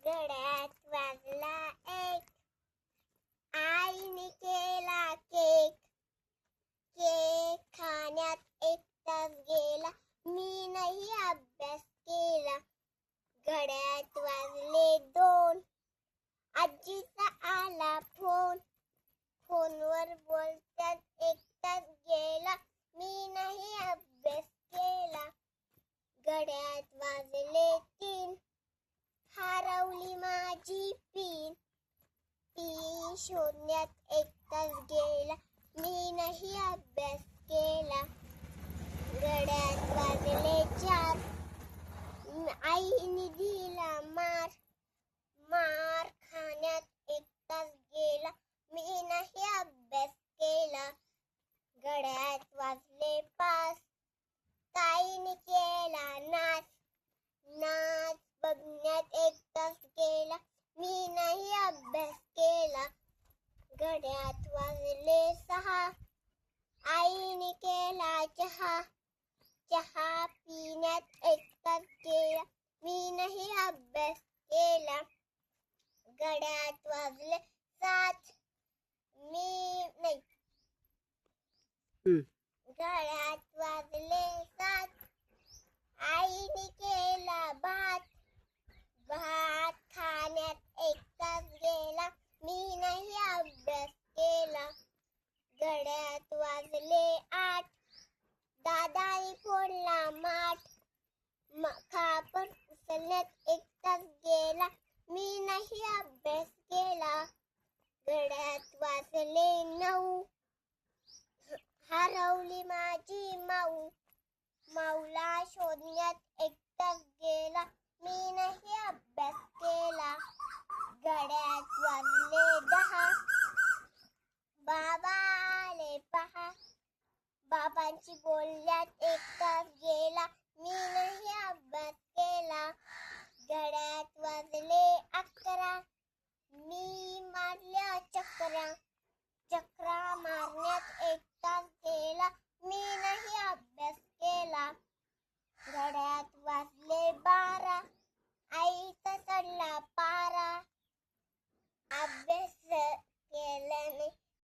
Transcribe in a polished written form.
घड्यात वाजला एक, आईने केला केक. केक खाण्यात एक तास गेला, मी नाही अभ्यास केला. घड्यात वाजले दोन, आजीचा आला फोन. फोनवर बोलत्यात एक तास गेला, मी नाही अभ्यास केला. घड्यात वाजले तीन, हरवली माझी पिन. पिन शोधण्यात एक तास गेला, मी नाही अभ्यास केला. घड्यात वाजले चार, आईने दिला मार. मार खाण्यात एक तास गेला, मी नाही अभ्यास केला. घड्यात वाजले पाच, ताईने केला नाच. नाच बघण्यात एक तास गेला, मी नाही अभ्यास केला. घड्यात वाजले सहा, आईने केला चहा. चहा पिण्यात एक तास गेला, मी नाही अभ्यास केला. घड्यात वाजले सात, मी नाही. घड्यात वाजले सात, आईने केला भात. भात खाण्यात एक तास गेला, मी नाही अभ्यास केला. घड्यात वाजले आठ, दादाने फोडला माठ. खापर उचलण्यात एक तास गेला, मी नाही अभ्यास केला. घड्यात वाजले नऊ, हरवली माझी माऊ. माऊला शोधण्यात एक तास गेला, मी नाही अभ्यास केला. घड्यात वाजले दहा, बाबा आले पहा. बाबांची बोलण्यात एक तास गेला, मी नाही अभ्यास केला. घड्यात वाजले अकरा, मी मारल्या चक्रा. चक्रा मारण्यात एक